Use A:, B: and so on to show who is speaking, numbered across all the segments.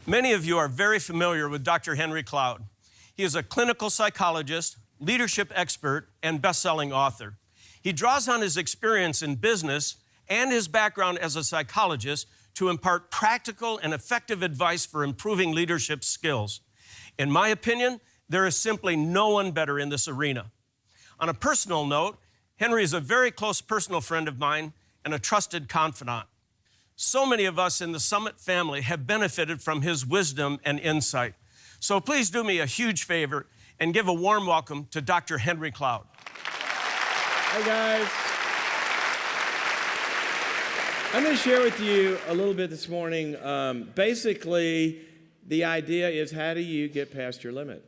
A: Many of you are very familiar with Dr. Henry Cloud. He is a clinical psychologist, leadership expert, and best-selling author. He draws on his experience in business and his background as a psychologist to impart practical and effective advice for improving leadership skills. In my opinion, there is simply no one better in this arena. On a personal note, Henry is a very close personal friend of mine and a trusted confidant. So many of us in the Summit family have benefited from his wisdom and insight. So please do me a huge favor and give a warm welcome to Dr. Henry Cloud.
B: Hi, guys. I'm going to share with you a little bit this morning. Basically, the idea is, how do you get past your limit?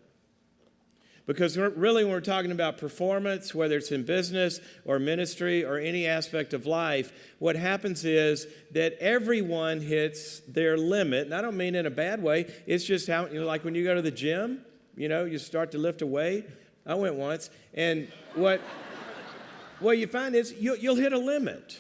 B: Because really, when we're talking about performance, whether it's in business or ministry or any aspect of life, what happens is that everyone hits their limit. And I don't mean in a bad way. It's just how, like when you go to the gym, you start to lift a weight. I went once. And what you find is you'll hit a limit.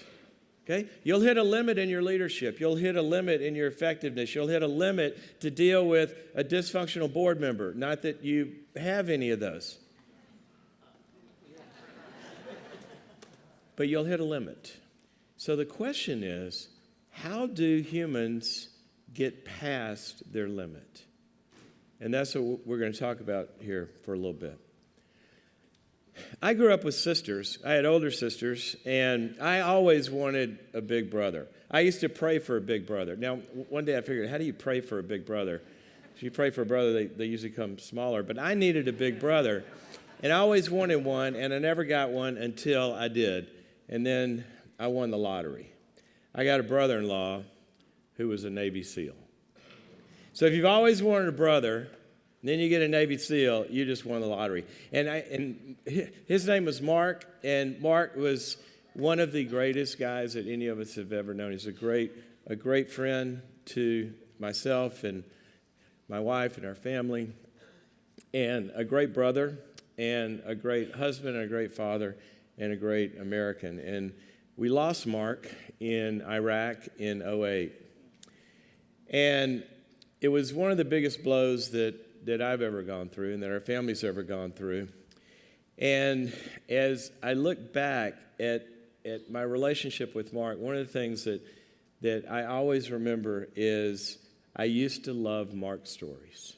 B: Okay? You'll hit a limit in your leadership. You'll hit a limit in your effectiveness. You'll hit a limit to deal with a dysfunctional board member. Not that you have any of those. But you'll hit a limit. So the question is, how do humans get past their limit? And that's what we're going to talk about here for a little bit. I grew up with sisters. I had older sisters, and I always wanted a big brother. I used to pray for a big brother. Now, one day I figured, how do you pray for a big brother? If you pray for a brother, they usually come smaller. But I needed a big brother, and I always wanted one, and I never got one until I did. And then I won the lottery. I got a brother-in-law who was a Navy SEAL. So if you've always wanted a brother, then you get a Navy SEAL, you just won the lottery. And his name was Mark, and Mark was one of the greatest guys that any of us have ever known. He's a great friend to myself and my wife and our family, and a great brother, and a great husband, and a great father, and a great American. And we lost Mark in Iraq in 2008. And it was one of the biggest blows that I've ever gone through and that our family's ever gone through. And as I look back at my relationship with Mark, one of the things that I always remember is I used to love Mark's stories.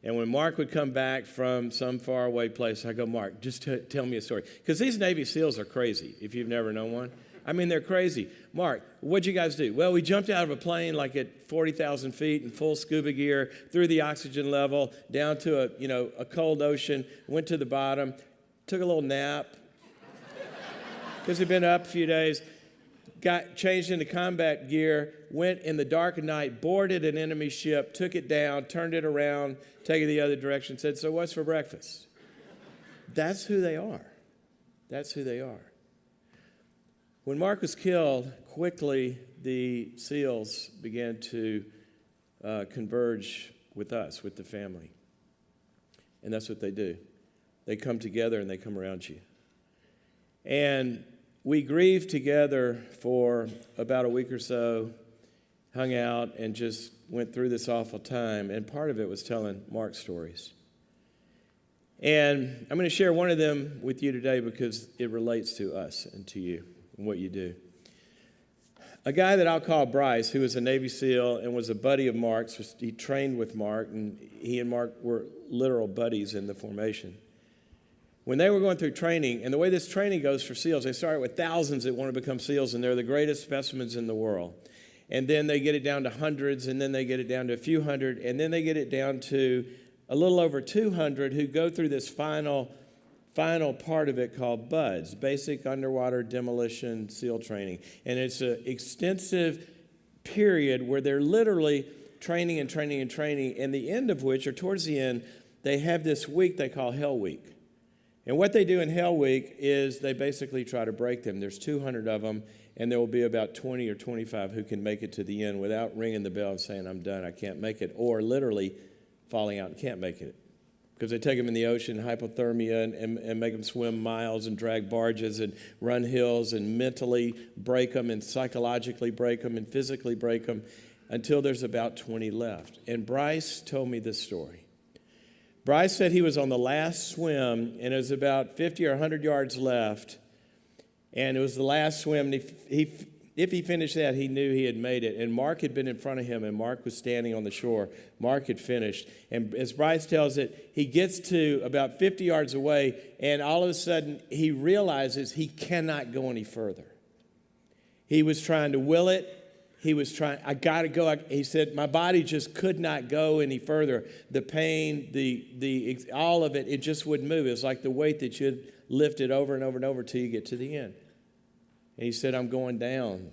B: And when Mark would come back from some faraway place, I go, Mark, just tell me a story. Because these Navy SEALs are crazy, if you've never known one. I mean, they're crazy. Mark, what'd you guys do? Well, we jumped out of a plane like at 40,000 feet in full scuba gear, through the oxygen level, down to a cold ocean, went to the bottom, took a little nap, because we'd been up a few days, got changed into combat gear, went in the dark of night, boarded an enemy ship, took it down, turned it around, take it the other direction, said, so what's for breakfast? That's who they are. That's who they are. When Mark was killed, quickly the SEALs began to converge with us, with the family. And that's what they do. They come together and they come around you. And we grieved together for about a week or so, hung out, and just went through this awful time. And part of it was telling Mark's stories. And I'm going to share one of them with you today because it relates to us and to you and what you do. A guy that I'll call Bryce, who was a Navy SEAL and was a buddy of Mark's, he trained with Mark, and he and Mark were literal buddies in the formation. When they were going through training, and the way this training goes for SEALs, they start with thousands that want to become SEALs, and they're the greatest specimens in the world. And then they get it down to hundreds, and then they get it down to a few hundred, and then they get it down to a little over 200 who go through this final part of it called BUDS, Basic Underwater Demolition SEAL Training. And it's an extensive period where they're literally training and training and training, and the end of which, or towards the end, they have this week they call Hell Week. And what they do in Hell Week is they basically try to break them. There's 200 of them, and there will be about 20 or 25 who can make it to the end without ringing the bell and saying, I'm done, I can't make it, or literally falling out and can't make it. Because they take them in the ocean, hypothermia, and make them swim miles and drag barges and run hills and mentally break them and psychologically break them and physically break them. until there's about 20 left. And Bryce told me this story. Bryce said he was on the last swim, and it was about 50 or 100 yards left. And it was the last swim, and if he finished that, he knew he had made it. And Mark had been in front of him, and Mark was standing on the shore. Mark had finished. And as Bryce tells it, he gets to about 50 yards away, and all of a sudden, he realizes he cannot go any further. He was trying to will it. He was trying, I got to go. He said, my body just could not go any further. The pain, all of it, it just wouldn't move. It was like the weight that you'd lifted over and over and over till you get to the end. And he said, I'm going down.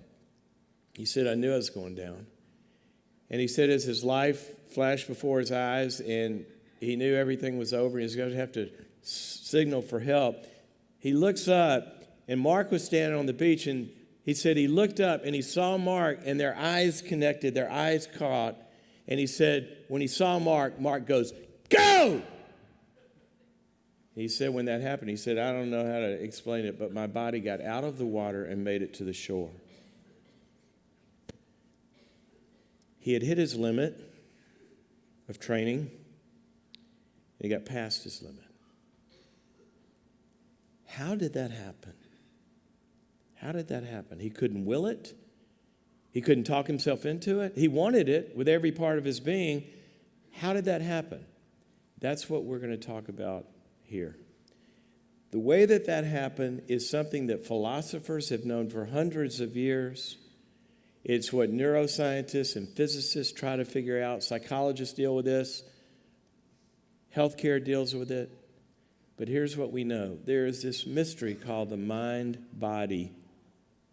B: He said, I knew I was going down. And he said, as his life flashed before his eyes and he knew everything was over, he was going to have to signal for help. He looks up, and Mark was standing on the beach, and he said he looked up and he saw Mark, and their eyes connected, their eyes caught. And he said, when he saw Mark, Mark goes, go! He said when that happened, he said, I don't know how to explain it, but my body got out of the water and made it to the shore. He had hit his limit of training, and he got past his limit. How did that happen? How did that happen? He couldn't will it. He couldn't talk himself into it. He wanted it with every part of his being. How did that happen? That's what we're going to talk about here. The way that happened is something that philosophers have known for hundreds of years. It's what neuroscientists and physicists try to figure out. Psychologists deal with this. Healthcare deals with it. But here's what we know. There is this mystery called the mind-body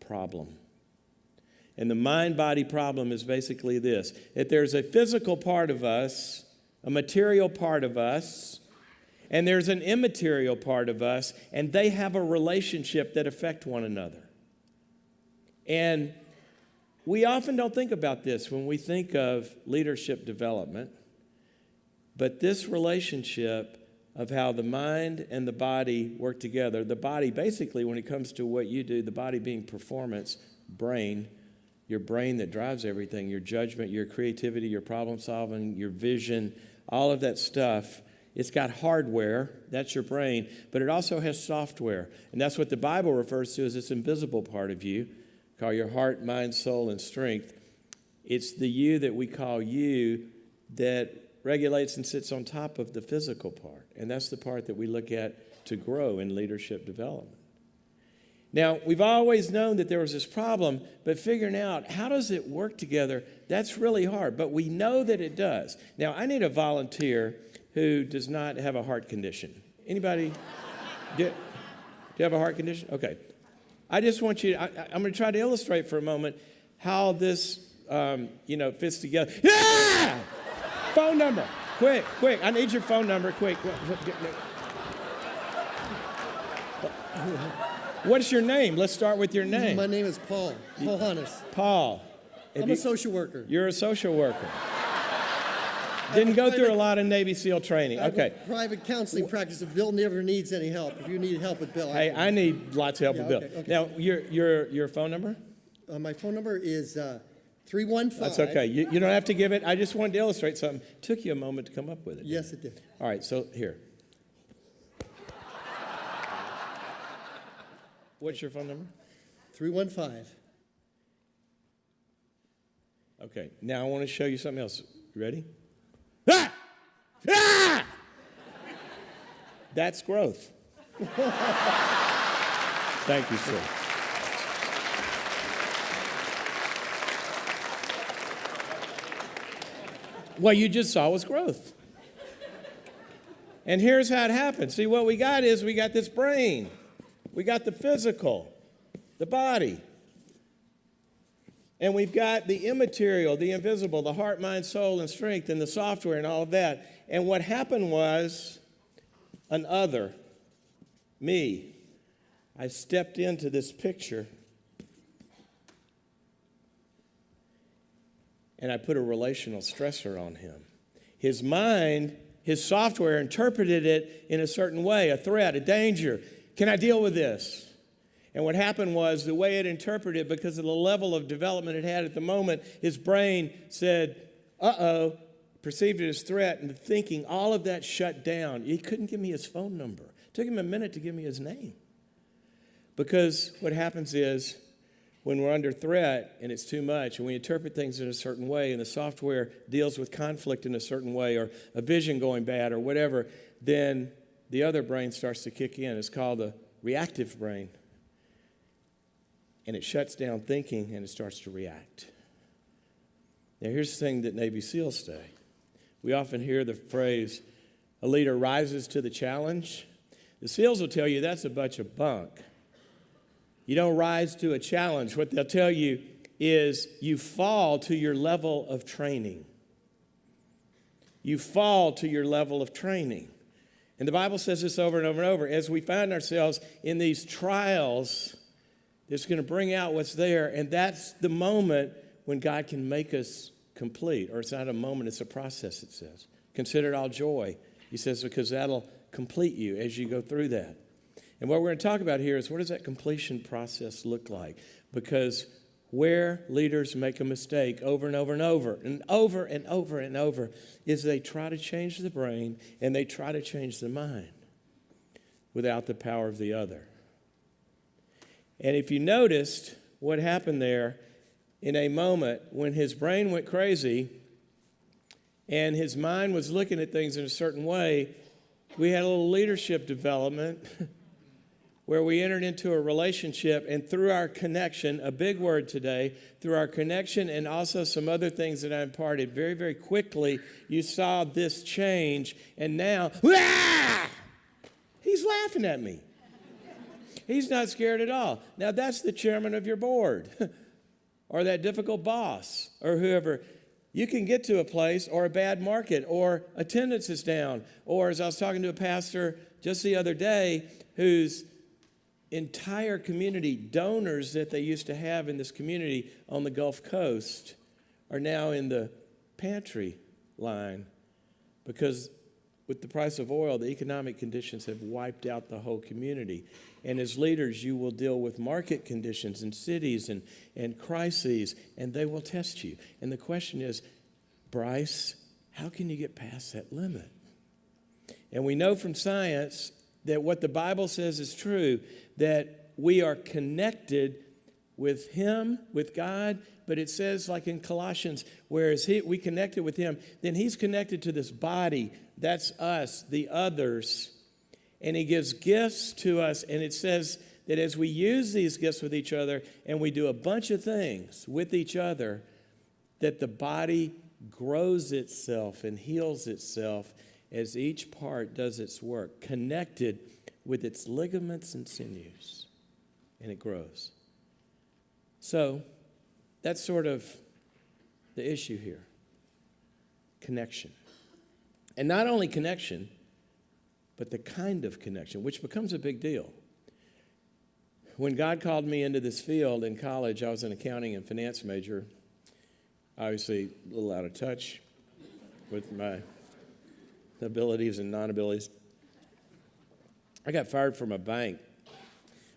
B: problem. And the mind-body problem is basically this: that there's a physical part of us, a material part of us, and there's an immaterial part of us, and they have a relationship that affect one another. And we often don't think about this when we think of leadership development, but this relationship of how the mind and the body work together. The body, basically, when it comes to what you do, the body being performance, brain, your brain that drives everything, your judgment, your creativity, your problem solving, your vision, all of that stuff. It's got hardware, that's your brain, but it also has software. And that's what the Bible refers to as this invisible part of you, called your heart, mind, soul, and strength. It's the you that we call you that regulates and sits on top of the physical part. And that's the part that we look at to grow in leadership development. Now, we've always known that there was this problem, but figuring out how does it work together, that's really hard. But we know that it does. Now, I need a volunteer who does not have a heart condition. Anybody? Do you have a heart condition? Okay. I just want you, I'm going to try to illustrate for a moment how this, fits together. Yeah! Phone number. Quick. I need your phone number. Quick. What's your name? Let's start with your name.
C: My name is Paul Hannes.
B: Paul.
C: I'm a social worker.
B: You're a social worker. Didn't go through a lot of Navy SEAL training. Okay.
C: Private counseling practice. If Bill never needs any help, if you need help with Bill.
B: Hey, I need lots of help with Bill.
C: Okay.
B: Now, your phone number?
C: My phone number is 315.
B: That's okay. You don't have to give it. I just wanted to illustrate something. Took you a moment to come up with it.
C: Yes, it did.
B: All right, so here. What's your phone number?
C: 315.
B: Okay, now I want to show you something else. You ready? Ah! Ah! That's growth. Thank you, sir. What you just saw was growth. And here's how it happens. See, what we got is we got this brain. We got the physical, the body. And we've got the immaterial, the invisible, the heart, mind, soul, and strength, and the software and all of that. And what happened was an other, me. I stepped into this picture and I put a relational stressor on him. His mind, his software interpreted it in a certain way, a threat, a danger. Can I deal with this? And what happened was the way it interpreted it, because of the level of development it had at the moment, his brain said, uh-oh, perceived it as threat, and the thinking, all of that shut down. He couldn't give me his phone number. It took him a minute to give me his name. Because what happens is when we're under threat and it's too much and we interpret things in a certain way and the software deals with conflict in a certain way or a vision going bad or whatever, then the other brain starts to kick in. It's called the reactive brain. And it shuts down thinking and it starts to react. Now, here's the thing that Navy SEALs say. We often hear the phrase, a leader rises to the challenge. The SEALs will tell you that's a bunch of bunk. You don't rise to a challenge. What they'll tell you is you fall to your level of training. You fall to your level of training. And the Bible says this over and over and over. As we find ourselves in these trials, it's going to bring out what's there. And that's the moment when God can make us complete. Or it's not a moment, it's a process, it says. Consider it all joy. He says, because that'll complete you as you go through that. And what we're going to talk about here is what does that completion process look like? Because where leaders make a mistake over and over and over and over and over and over is they try to change the brain and they try to change the mind without the power of the other. And if you noticed what happened there in a moment when his brain went crazy and his mind was looking at things in a certain way, we had a little leadership development where we entered into a relationship, and through our connection, a big word today, through our connection and also some other things that I imparted, very, very quickly, you saw this change, and now, he's laughing at me. He's not scared at all. Now, that's the chairman of your board or that difficult boss or whoever. You can get to a place or a bad market or attendance is down, or as I was talking to a pastor just the other day whose entire community, donors that they used to have in this community on the Gulf Coast are now in the pantry line because with the price of oil, the economic conditions have wiped out the whole community. And as leaders, you will deal with market conditions in cities and crises, and they will test you. And the question is, Bryce, how can you get past that limit? And we know from science that what the Bible says is true, that we are connected with Him, with God, but it says like in Colossians, whereas we connected with Him, then He's connected to this body, that's us, the others, and He gives gifts to us, and it says that as we use these gifts with each other and we do a bunch of things with each other, that the body grows itself and heals itself as each part does its work, connected with its ligaments and sinews, and it grows. So that's sort of the issue here, connection. And not only connection, but the kind of connection, which becomes a big deal. When God called me into this field in college, I was an accounting and finance major, obviously a little out of touch with my abilities and non-abilities. I got fired from a bank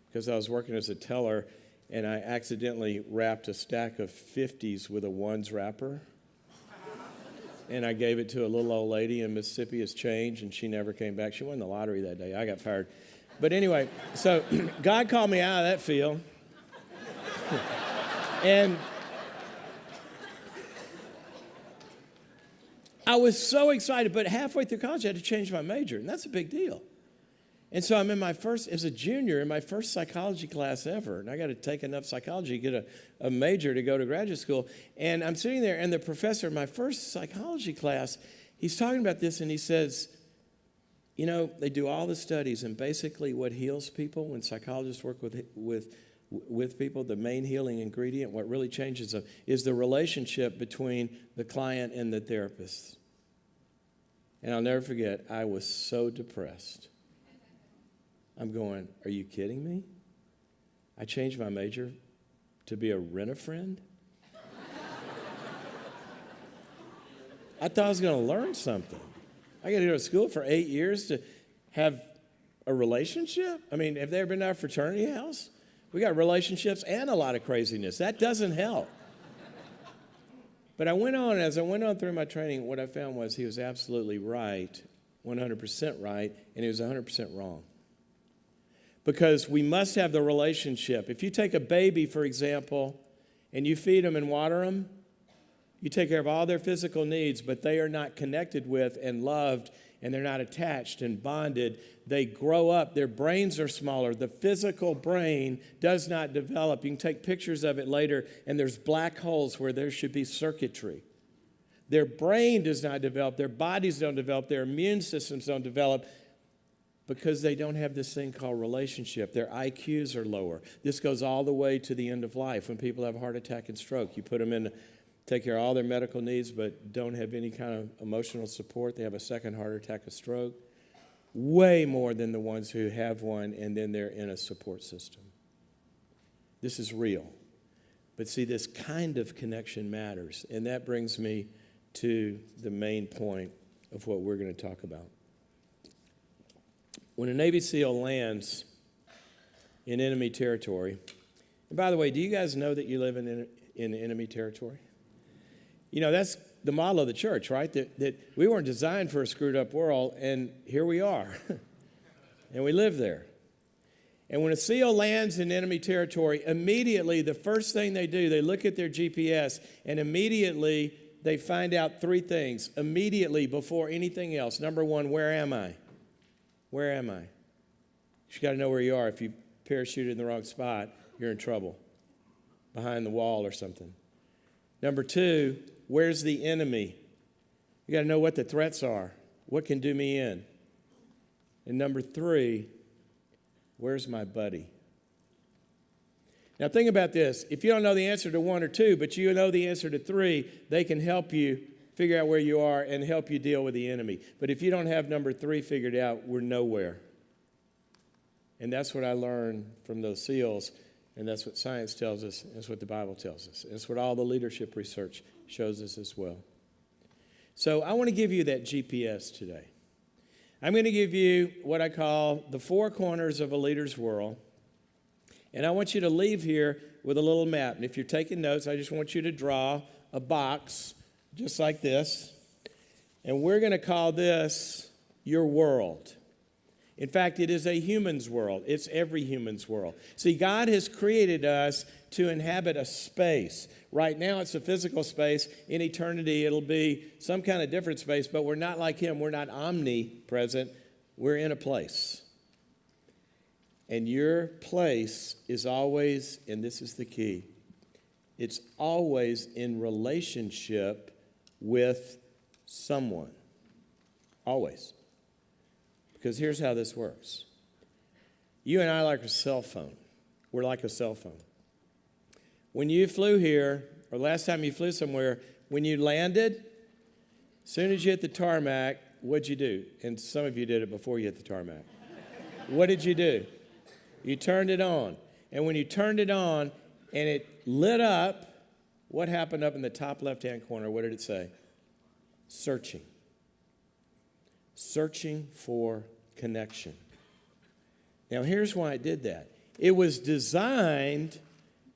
B: because I was working as a teller and I accidentally wrapped a stack of 50s with a ones wrapper. And I gave it to a little old lady in Mississippi as change, and she never came back. She won the lottery that day. I got fired. But anyway, so God called me out of that field. And I was so excited, but halfway through college, I had to change my major, and that's a big deal. And so I'm in my first, as a junior, in my first psychology class ever, and I got to take enough psychology to get a major to go to graduate school. And I'm sitting there, and the professor in my first psychology class, he's talking about this, and he says, you know, they do all the studies, and basically what heals people when psychologists work with people, the main healing ingredient, what really changes them, is the relationship between the client and the therapist. And I'll never forget, I was so depressed. I'm going, are you kidding me? I changed my major to be a rent-a-friend? I thought I was going to learn something. I got to go to school for 8 years to have a relationship? I mean, have they ever been to our fraternity house? We got relationships and a lot of craziness. That doesn't help. But as I went on through my training, what I found was he was absolutely right, 100% right, and he was 100% wrong. Because we must have the relationship. If you take a baby, for example, and you feed them and water them, you take care of all their physical needs, but they are not connected with and loved, and they're not attached and bonded. They grow up, their brains are smaller. The physical brain does not develop. You can take pictures of it later, and there's black holes where there should be circuitry. Their brain does not develop, their bodies don't develop, their immune systems don't develop because they don't have this thing called relationship. Their IQs are lower. This goes all the way to the end of life when people have a heart attack and stroke. You put them in, take care of all their medical needs, but don't have any kind of emotional support. They have a second heart attack, a stroke. Way more than the ones who have one and then they're in a support system. This is real. But see, this kind of connection matters. And that brings me to the main point of what we're going to talk about. When a Navy SEAL lands in enemy territory, and by the way, do you guys know that you live in enemy territory? You know, that's the model of the church, right? That we weren't designed for a screwed up world, and here we are. And we live there. And when a SEAL lands in enemy territory, immediately the first thing they do, they look at their GPS, and immediately they find out three things. Immediately, before anything else. Number one, where am I? Where am I? You got to know where you are. If you parachuted in the wrong spot, you're in trouble. Behind the wall or something. Number two, where's the enemy? You got to know what the threats are. What can do me in? And number three, where's my buddy? Now think about this. If you don't know the answer to one or two, but you know the answer to three, they can help you figure out where you are and help you deal with the enemy. But if you don't have number three figured out, we're nowhere. And that's what I learned from those SEALs, and that's what science tells us, and that's what the Bible tells us. It's what all the leadership research shows us as well. So I want to give you that GPS today. I'm going to give you what I call the four corners of a leader's world. And I want you to leave here with a little map. And if you're taking notes, I just want you to draw a box just like this. And we're going to call this your world. In fact, it is a human's world. It's every human's world. See, God has created us to inhabit a space. Right now, it's a physical space. In eternity, it'll be some kind of different space, but we're not like Him. We're not omnipresent. We're in a place. And your place is always, and this is the key, it's always in relationship with someone. Always. Because here's how this works. You and I are like a cell phone. We're like a cell phone. When you flew here, or last time you flew somewhere, when you landed, as soon as you hit the tarmac, what'd you do? And some of you did it before you hit the tarmac. What did you do? You turned it on. And when you turned it on and it lit up, what happened up in the top left-hand corner? What did it say? Searching. Searching for connection. Now, here's why it did that. It was designed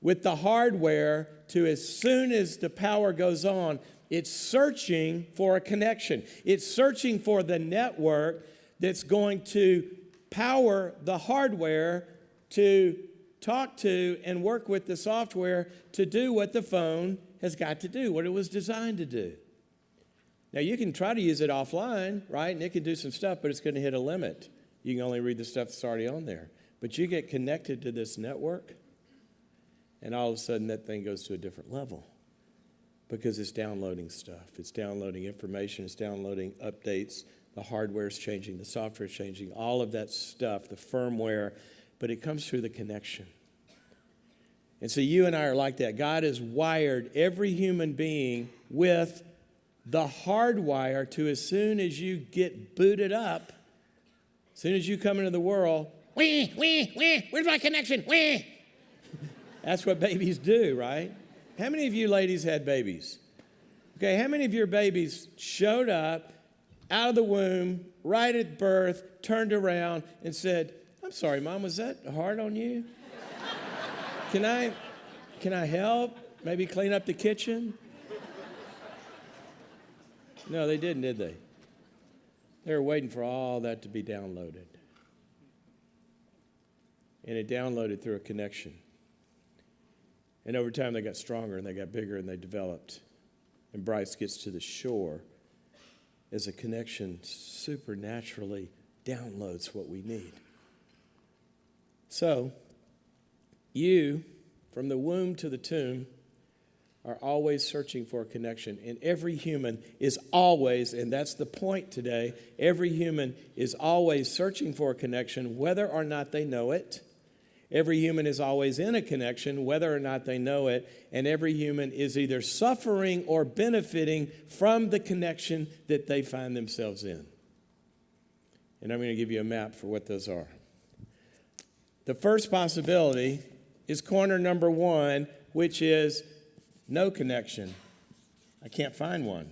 B: with the hardware to, as soon as the power goes on, it's searching for a connection. It's searching for the network that's going to power the hardware to talk to and work with the software to do what the phone has got to do, what it was designed to do. Now, you can try to use it offline, right? And it can do some stuff, but it's going to hit a limit. You can only read the stuff that's already on there. But you get connected to this network, and all of a sudden that thing goes to a different level because it's downloading stuff. It's downloading information. It's downloading updates. The hardware's changing. The software's changing. All of that stuff, the firmware, but it comes through the connection. And so you and I are like that. God has wired every human being with the hardwire to, as soon as you get booted up, as soon as you come into the world, where's my connection? That's what babies do, right? How many of you ladies had babies? Okay, how many of your babies showed up out of the womb, right at birth, turned around and said, I'm sorry, Mom, was that hard on you? Can I help? Maybe clean up the kitchen? No, they didn't, did they? They were waiting for all that to be downloaded. And it downloaded through a connection. And over time, they got stronger and they got bigger and they developed. And Bryce gets to the shore as a connection supernaturally downloads what we need. So, you, from the womb to the tomb, are always searching for a connection. And every human is always, and that's the point today, every human is always searching for a connection, whether or not they know it. Every human is always in a connection, whether or not they know it. And every human is either suffering or benefiting from the connection that they find themselves in. And I'm going to give you a map for what those are. The first possibility is corner number 1, which is no connection. I can't find one.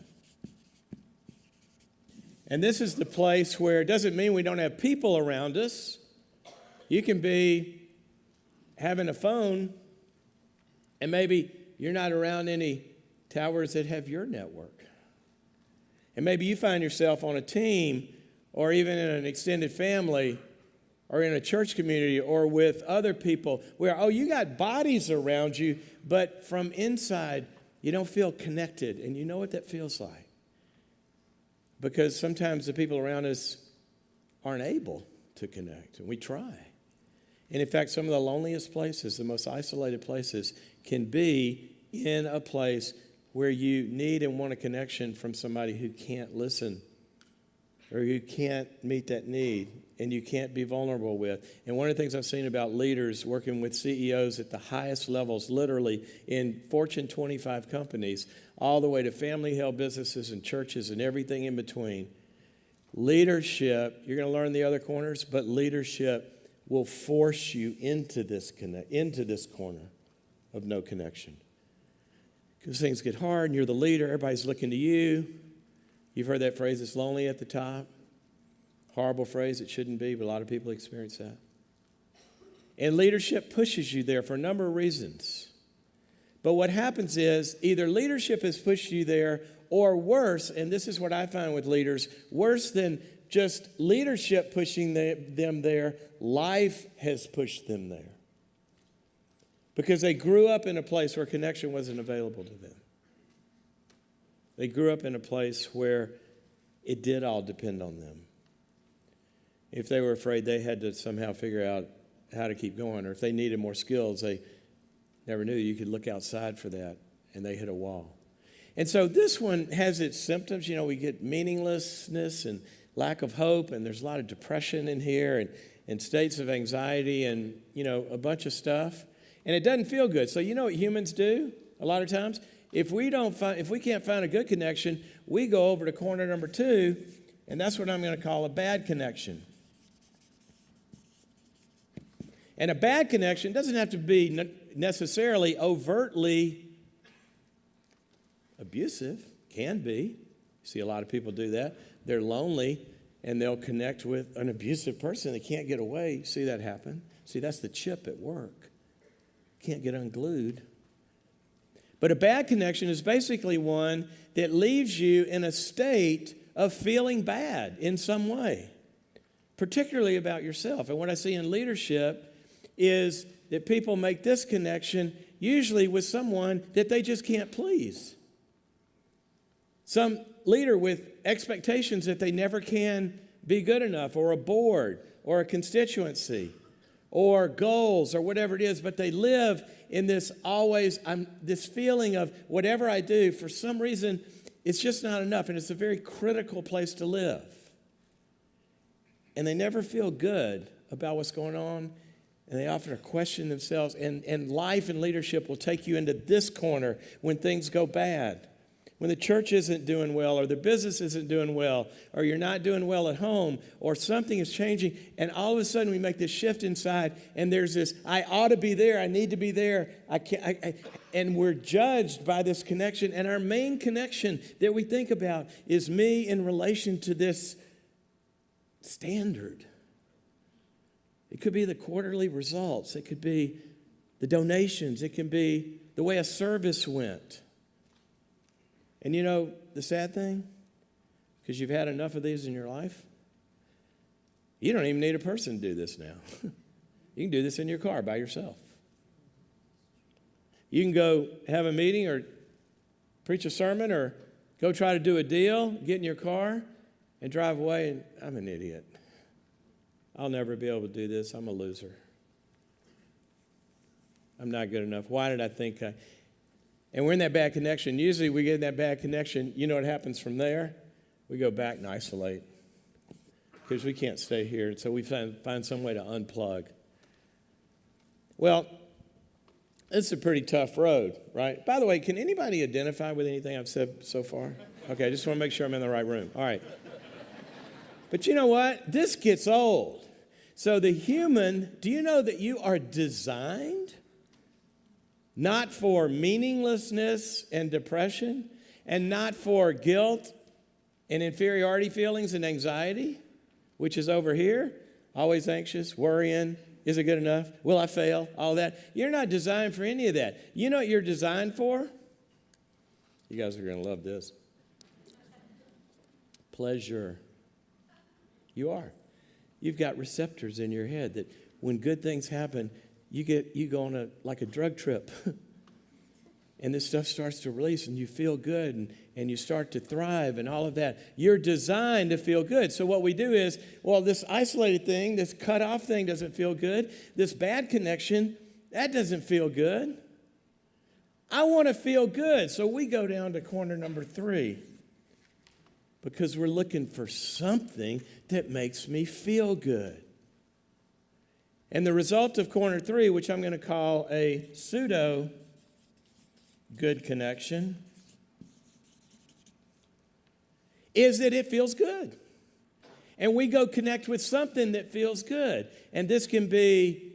B: And this is the place where it doesn't mean we don't have people around us. You can be having a phone, and maybe you're not around any towers that have your network. And maybe you find yourself on a team or even in an extended family or in a church community or with other people where, you got bodies around you, but from inside, you don't feel connected. And you know what that feels like. Because sometimes the people around us aren't able to connect, and we try. And in fact, some of the loneliest places, the most isolated places, can be in a place where you need and want a connection from somebody who can't listen or who can't meet that need and you can't be vulnerable with. And one of the things I've seen about leaders working with CEOs at the highest levels, literally in Fortune 25 companies, all the way to family-held businesses and churches and everything in between, leadership, you're going to learn the other corners, but leadership will force you into this corner of no connection. Because things get hard and you're the leader, everybody's looking to you. You've heard that phrase, it's lonely at the top. Horrible phrase, it shouldn't be, but a lot of people experience that. And leadership pushes you there for a number of reasons. But what happens is either leadership has pushed you there, or worse, and this is what I find with leaders, worse than just leadership pushing them there, life has pushed them there. Because they grew up in a place where connection wasn't available to them. They grew up in a place where it did all depend on them. If they were afraid they had to somehow figure out how to keep going, or if they needed more skills, they never knew you could look outside for that, and they hit a wall. And so this one has its symptoms. We get meaninglessness and lack of hope, and there's a lot of depression in here, and states of anxiety, and, a bunch of stuff. And it doesn't feel good. So you know what humans do a lot of times? If we can't find a good connection, we go over to corner number 2, and that's what I'm going to call a bad connection. And a bad connection doesn't have to be necessarily overtly abusive. Can be. You see a lot of people do that. They're lonely, and they'll connect with an abusive person. They can't get away. You see that happen? See, that's the chip at work. Can't get unglued. But a bad connection is basically one that leaves you in a state of feeling bad in some way, particularly about yourself. And what I see in leadership is that people make this connection usually with someone that they just can't please. Some leader with expectations that they never can be good enough, or a board, or a constituency, or goals, or whatever it is, but they live in this this feeling of whatever I do, for some reason, it's just not enough, and it's a very critical place to live. And they never feel good about what's going on, and they often question themselves, and life and leadership will take you into this corner when things go bad. When the church isn't doing well, or the business isn't doing well, or you're not doing well at home, or something is changing, and all of a sudden we make this shift inside, and there's this, I ought to be there, I need to be there, and we're judged by this connection, and our main connection that we think about is me in relation to this standard. It could be the quarterly results. It could be the donations. It can be the way a service went. And you know the sad thing? Because you've had enough of these in your life, you don't even need a person to do this now. You can do this in your car by yourself. You can go have a meeting or preach a sermon or go try to do a deal, get in your car, and drive away, and I'm an idiot. I'll never be able to do this. I'm a loser. I'm not good enough. Why did I think I... And we're in that bad connection. Usually we get in that bad connection. You know what happens from there? We go back and isolate because we can't stay here. So we find some way to unplug. Well, it's a pretty tough road, right? By the way, can anybody identify with anything I've said so far? Okay, I just want to make sure I'm in the right room. All right. But you know what? This gets old. So the human, do you know that you are designed not for meaninglessness and depression, and not for guilt and inferiority feelings and anxiety, which is over here, always anxious, worrying, is it good enough? Will I fail? All that. You're not designed for any of that. You know what you're designed for? You guys are going to love this. Pleasure. You are. You've got receptors in your head that when good things happen, you go on like a drug trip. And this stuff starts to release and you feel good and you start to thrive and all of that. You're designed to feel good. So what we do is, well, this isolated thing, this cut off thing doesn't feel good. This bad connection, that doesn't feel good. I want to feel good. So we go down to corner number 3 because we're looking for something that makes me feel good. And the result of corner 3, which I'm going to call a pseudo good connection, is that it feels good. And we go connect with something that feels good. And this can be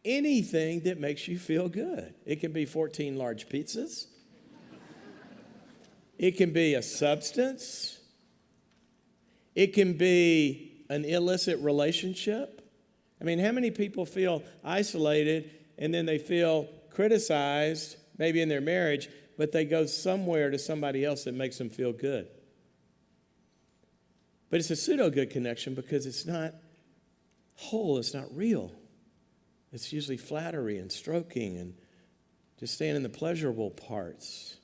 B: anything that makes you feel good. It can be 14 large pizzas. It can be a substance. It can be an illicit relationship. I mean, how many people feel isolated and then they feel criticized, maybe in their marriage, but they go somewhere to somebody else that makes them feel good? But it's a pseudo-good connection because it's not whole, it's not real. It's usually flattery and stroking and just staying in the pleasurable parts.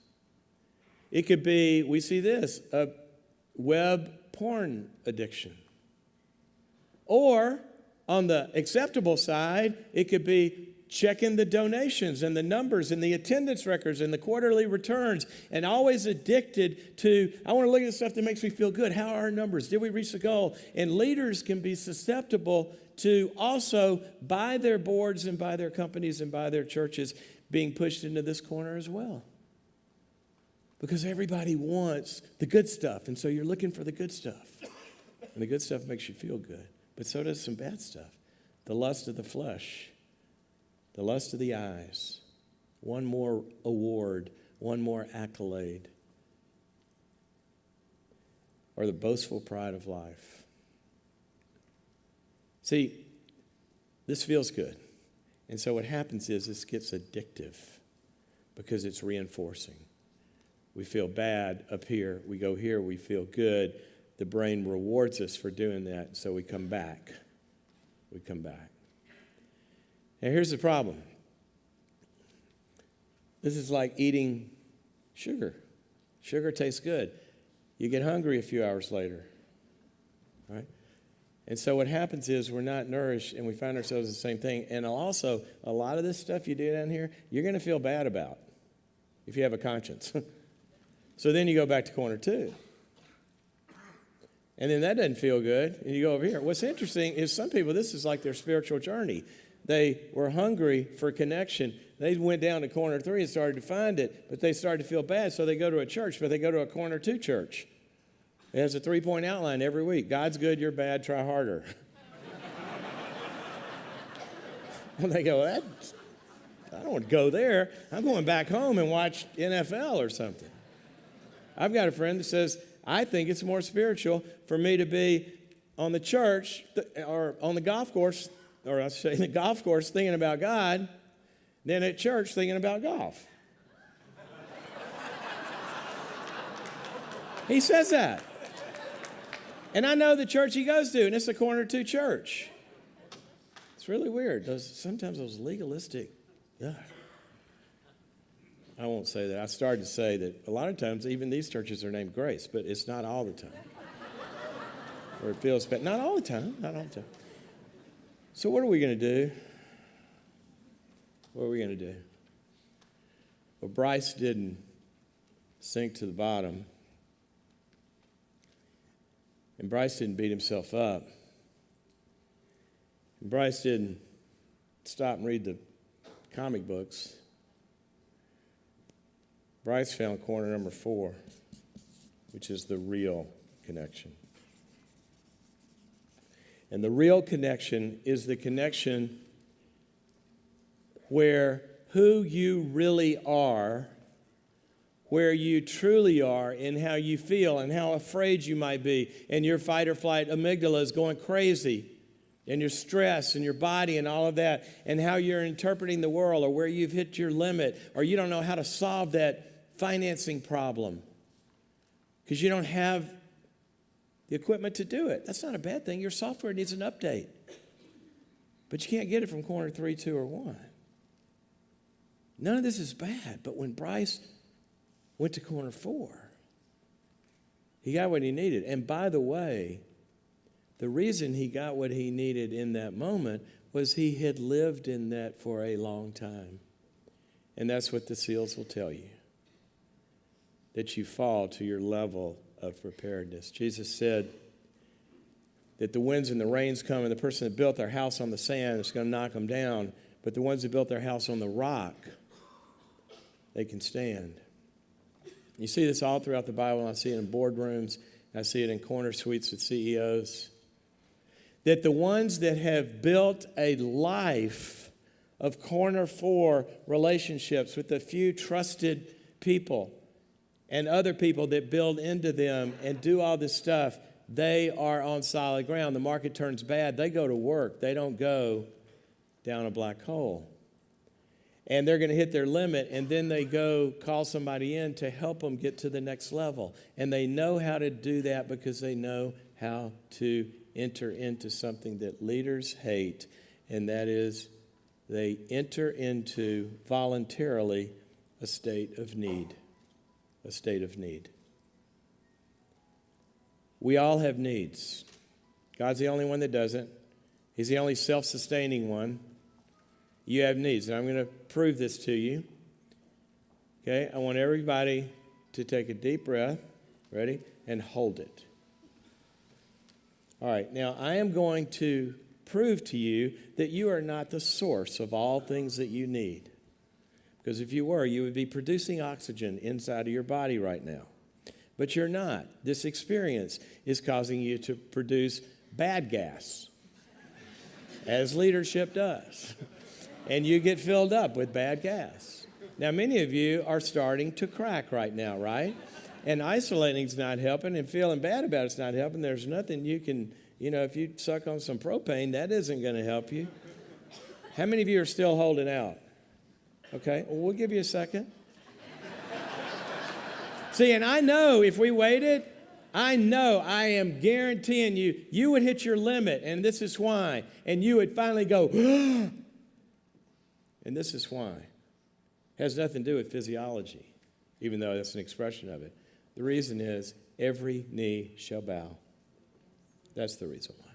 B: It could be, we see this, a web porn addiction. Or on the acceptable side, it could be checking the donations and the numbers and the attendance records and the quarterly returns and always addicted to, I want to look at the stuff that makes me feel good. How are our numbers? Did we reach the goal? And leaders can be susceptible to also, by their boards and by their companies and by their churches, being pushed into this corner as well. Because everybody wants the good stuff, and so you're looking for the good stuff. And the good stuff makes you feel good. But so does some bad stuff. The lust of the flesh, the lust of the eyes, one more award, one more accolade, or the boastful pride of life. See, this feels good. And so what happens is this gets addictive because it's reinforcing. We feel bad up here. We go here, we feel good. The brain rewards us for doing that, so we come back. We come back. Now, here's the problem. This is like eating sugar. Sugar tastes good. You get hungry a few hours later, right? And so what happens is we're not nourished, and we find ourselves the same thing. And also, a lot of this stuff you do down here, you're going to feel bad about if you have a conscience. So then you go back to corner 2. And then that doesn't feel good, and you go over here. What's interesting is some people, this is like their spiritual journey. They were hungry for connection. They went down to corner 3 and started to find it, but they started to feel bad, so they go to a church, but they go to a corner 2 church. It has a 3-point outline every week. God's good, you're bad, try harder. And they go, I don't want to go there. I'm going back home and watch NFL or something. I've got a friend that says, I think it's more spiritual for me to be on the church or on the golf course, or I say the golf course thinking about God, than at church thinking about golf. He says that. And I know the church he goes to, and it's a corner 2 church. It's really weird. Sometimes those legalistic, ugh. I won't say that. I started to say that a lot of times even these churches are named Grace, but it's not all the time. Or it feels bad. Not all the time. Not all the time. So what are we going to do? What are we going to do? Well, Bryce didn't sink to the bottom. And Bryce didn't beat himself up. And Bryce didn't stop and read the comic books. Bryce found corner number 4, which is the real connection. And the real connection is the connection where who you really are, where you truly are, and how you feel, and how afraid you might be, and your fight or flight amygdala is going crazy, and your stress and your body and all of that, and how you're interpreting the world, or where you've hit your limit, or you don't know how to solve that financing problem because you don't have the equipment to do it. That's not a bad thing. Your software needs an update. But you can't get it from corner 3, 2, or 1. None of this is bad. But when Bryce went to corner 4, he got what he needed. And by the way, the reason he got what he needed in that moment was he had lived in that for a long time. And that's what the seals will tell you, that you fall to your level of preparedness. Jesus said that the winds and the rains come, and the person that built their house on the sand is going to knock them down, but the ones that built their house on the rock, they can stand. You see this all throughout the Bible. I see it in boardrooms. I see it in corner suites with CEOs. That the ones that have built a life of corner 4 relationships with a few trusted people and other people that build into them and do all this stuff, they are on solid ground. The market turns bad, they go to work. They don't go down a black hole. And they're going to hit their limit, and then they go call somebody in to help them get to the next level. And they know how to do that because they know how to enter into something that leaders hate, and that is they enter into voluntarily a state of need. A state of need. We all have needs. God's the only one that doesn't. He's the only self-sustaining one. You have needs, and I'm going to prove this to you. Okay, I want everybody to take a deep breath, ready, and hold it. All right, now I am going to prove to you that you are not the source of all things that you need. Because if you were, you would be producing oxygen inside of your body right now. But you're not. This experience is causing you to produce bad gas, as leadership does. And you get filled up with bad gas. Now, many of you are starting to crack right now, right? And isolating's not helping, and feeling bad about it's not helping. There's nothing you can, if you suck on some propane, that isn't going to help you. How many of you are still holding out? Okay, well, we'll give you a second. See, and I know if we waited, I am guaranteeing you would hit your limit, and this is why. And you would finally go, and this is why. It has nothing to do with physiology, even though that's an expression of it. The reason is every knee shall bow. That's the reason why.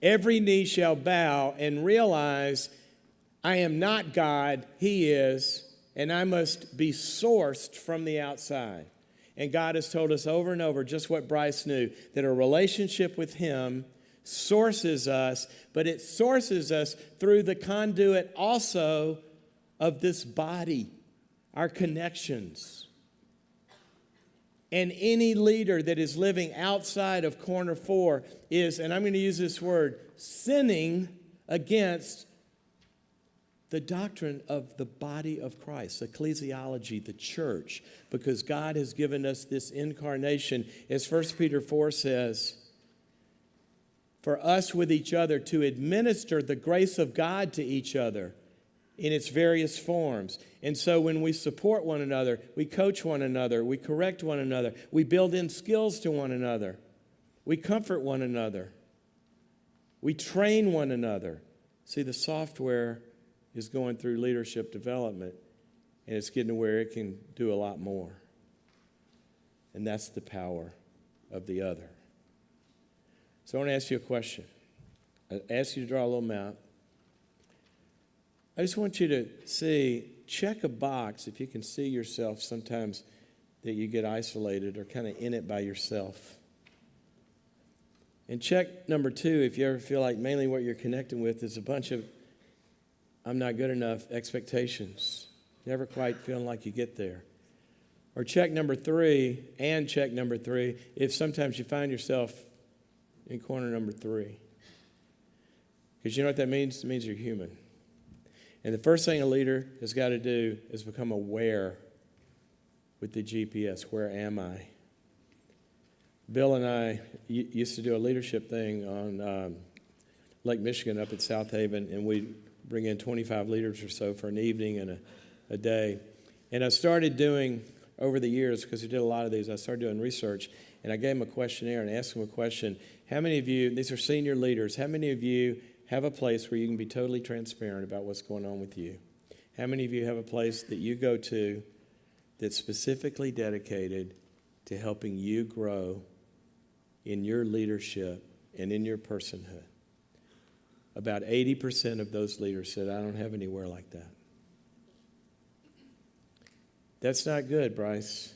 B: Every knee shall bow and realize I am not God, He is, and I must be sourced from the outside. And God has told us over and over just what Bryce knew, that a relationship with Him sources us, but it sources us through the conduit also of this body, our connections. And any leader that is living outside of corner 4 is, and I'm going to use this word, sinning against the doctrine of the body of Christ, ecclesiology, the church, because God has given us this incarnation. As 1 Peter 4 says, for us with each other to administer the grace of God to each other in its various forms. And so when we support one another, we coach one another, we correct one another, we build in skills to one another, we comfort one another, we train one another. See, the software is going through leadership development, and it's getting to where it can do a lot more. And that's the power of the other. So I want to ask you a question. I ask you to draw a little map. I just want you to check a box if you can see yourself sometimes that you get isolated or kind of in it by yourself. And check number 2 if you ever feel like mainly what you're connecting with is a bunch of I'm not good enough expectations. Never quite feeling like you get there. Or check number 3 if sometimes you find yourself in corner number 3. Because you know what that means? It means you're human. And the first thing a leader has got to do is become aware with the GPS. Where am I? Bill and I used to do a leadership thing on Lake Michigan up at South Haven, and we'd bring in 25 leaders or so for an evening and a day. And I started doing, over the years, because we did a lot of these, I started doing research, and I gave them a questionnaire and asked them a question. How many of you, these are senior leaders, how many of you have a place where you can be totally transparent about what's going on with you? How many of you have a place that you go to that's specifically dedicated to helping you grow in your leadership and in your personhood? About 80% of those leaders said, I don't have anywhere like that. That's not good, Bryce.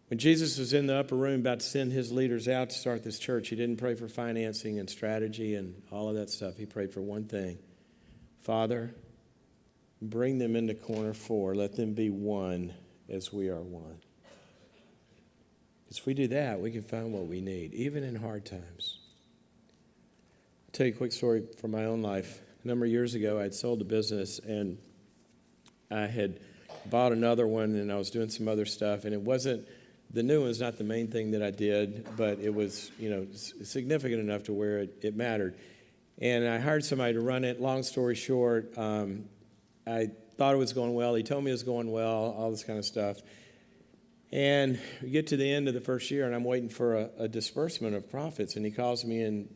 B: When Jesus was in the upper room about to send his leaders out to start this church, he didn't pray for financing and strategy and all of that stuff. He prayed for one thing. Father, bring them into corner 4. Let them be one as we are one. Because if we do that, we can find what we need, even in hard times. I'll tell you a quick story from my own life. A number of years ago, I had sold a business, and I had bought another one, and I was doing some other stuff, and it wasn't, the new one was not the main thing that I did, but it was, significant enough to where it mattered. And I hired somebody to run it. Long story short, I thought it was going well. He told me it was going well, all this kind of stuff. And we get to the end of the first year, and I'm waiting for a disbursement of profits, and he calls me in,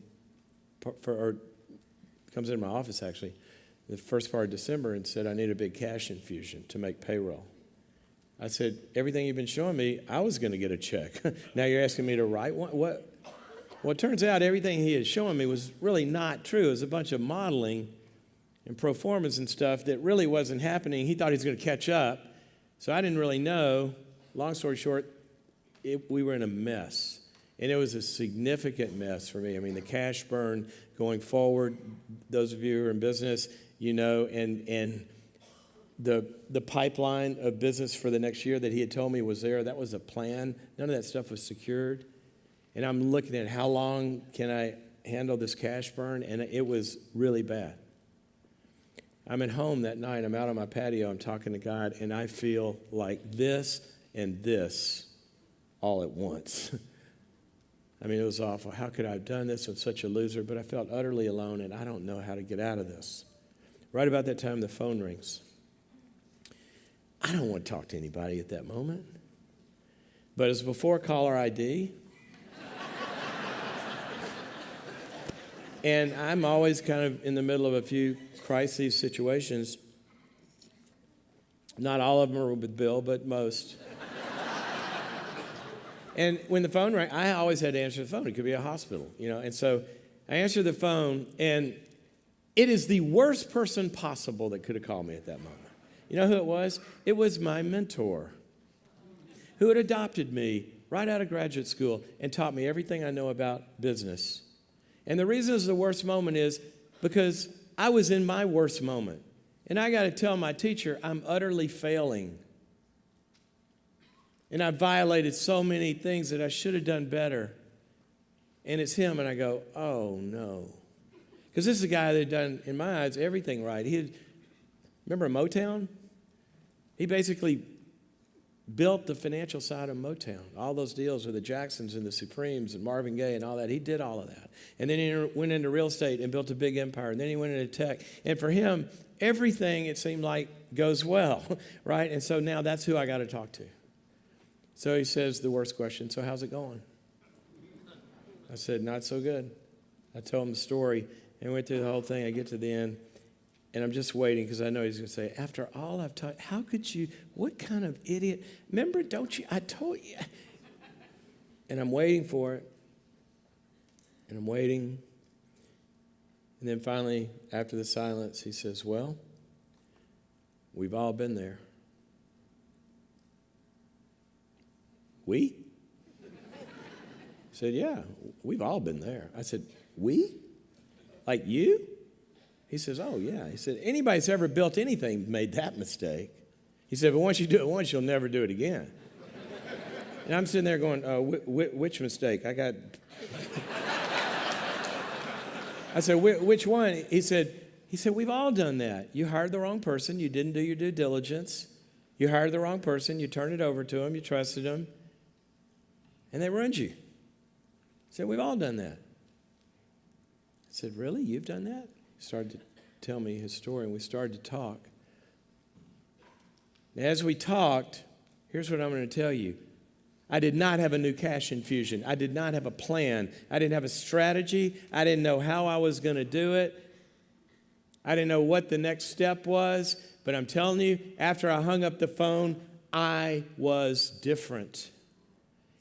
B: or comes into my office, actually, the first part of December and said, I need a big cash infusion to make payroll. I said, everything you've been showing me, I was going to get a check. Now you're asking me to write one? What? Well, it turns out everything he had shown me was really not true. It was a bunch of modeling and pro formas and stuff that really wasn't happening. He thought he was going to catch up, so I didn't really know. Long story short, we were in a mess. And it was a significant mess for me. I mean, the cash burn going forward, those of you who are in business, and the pipeline of business for the next year that he had told me was there, that was a plan. None of that stuff was secured. And I'm looking at how long can I handle this cash burn, and it was really bad. I'm at home that night. I'm out on my patio. I'm talking to God, and I feel like this and this all at once. I mean, it was awful. How could I have done this? I'm such a loser. But I felt utterly alone, and I don't know how to get out of this. Right about that time, the phone rings. I don't want to talk to anybody at that moment. But it's before caller ID. And I'm always kind of in the middle of a few crisis situations. Not all of them are with Bill, but most. And when the phone rang, I always had to answer the phone. It could be a hospital, And so I answered the phone, and it is the worst person possible that could have called me at that moment. You know who it was? It was my mentor, who had adopted me right out of graduate school and taught me everything I know about business. And the reason it's the worst moment is because I was in my worst moment. And I got to tell my teacher, I'm utterly failing. And I violated so many things that I should have done better. And it's him, and I go, oh, no. Because this is a guy that had done, in my eyes, everything right. Remember Motown? He basically built the financial side of Motown. All those deals with the Jacksons and the Supremes and Marvin Gaye and all that. He did all of that. And then he went into real estate and built a big empire. And then he went into tech. And for him, everything, it seemed like, goes well, right? And so now that's who I got to talk to. So he says the worst question, so how's it going? I said, not so good. I told him the story and went through the whole thing. I get to the end, and I'm just waiting because I know he's going to say, after all I've taught, how could you, what kind of idiot? Remember, don't you, I told you. And I'm waiting for it, and I'm waiting. And then finally, after the silence, he says, well, we've all been there. We? I said, yeah, we've all been there. I said, we? Like you? He says, oh, yeah. He said, anybody that's ever built anything made that mistake. He said, but once you do it once, you'll never do it again. And I'm sitting there going, which mistake? I said, which one? He said, we've all done that. You hired the wrong person. You didn't do your due diligence. You hired the wrong person. You turned it over to him. You trusted him. And they ruined you. He said, we've all done that. I said, really? You've done that? He started to tell me his story, and we started to talk. And as we talked, here's what I'm going to tell you. I did not have a new cash infusion. I did not have a plan. I didn't have a strategy. I didn't know how I was going to do it. I didn't know what the next step was. But I'm telling you, after I hung up the phone, I was different.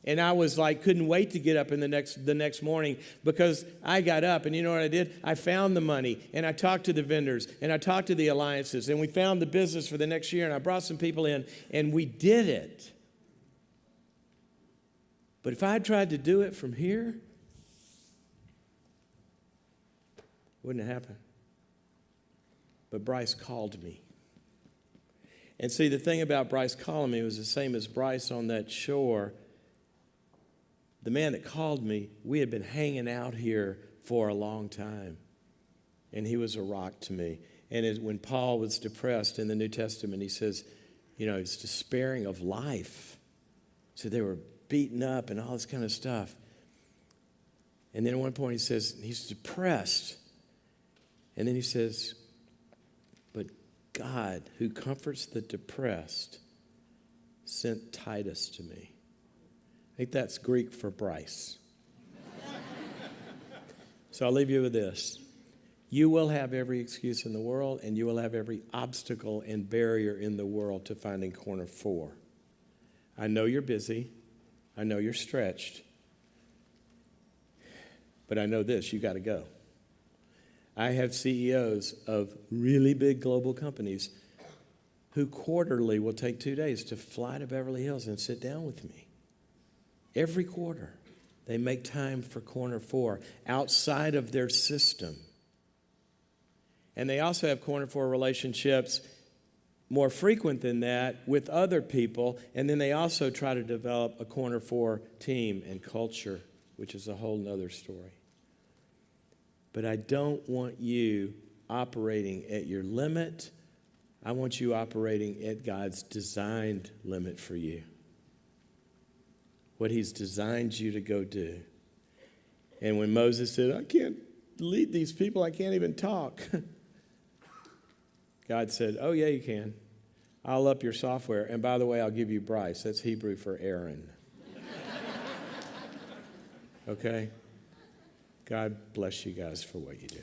B: And I was like, couldn't wait to get up in the next morning, because I got up, and you know what I did? I found the money, and I talked to the vendors, and I talked to the alliances, and we found the business for the next year, and I brought some people in, and we did it. But if I had tried to do it from here, it wouldn't have happened. But Bryce called me. And see, the thing about Bryce calling me was the same as Bryce on that shore. The man that called me, we had been hanging out here for a long time. And he was a rock to me. And when Paul was depressed in the New Testament, he says, he's despairing of life. So they were beaten up and all this kind of stuff. And then at one point he says, he's depressed. And then he says, but God, who comforts the depressed, sent Titus to me. I think that's Greek for Bryce. So I'll leave you with this. You will have every excuse in the world, and you will have every obstacle and barrier in the world to finding corner 4. I know you're busy. I know you're stretched. But I know this, you got to go. I have CEOs of really big global companies who quarterly will take 2 days to fly to Beverly Hills and sit down with me. Every quarter, they make time for corner 4 outside of their system. And they also have corner 4 relationships more frequent than that with other people. And then they also try to develop a corner 4 team and culture, which is a whole nother story. But I don't want you operating at your limit. I want you operating at God's designed limit for you. What he's designed you to go do. And when Moses said, I can't lead these people, I can't even talk. God said, oh yeah, you can. I'll up your software. And by the way, I'll give you Bryce. That's Hebrew for Aaron. Okay? God bless you guys for what you do.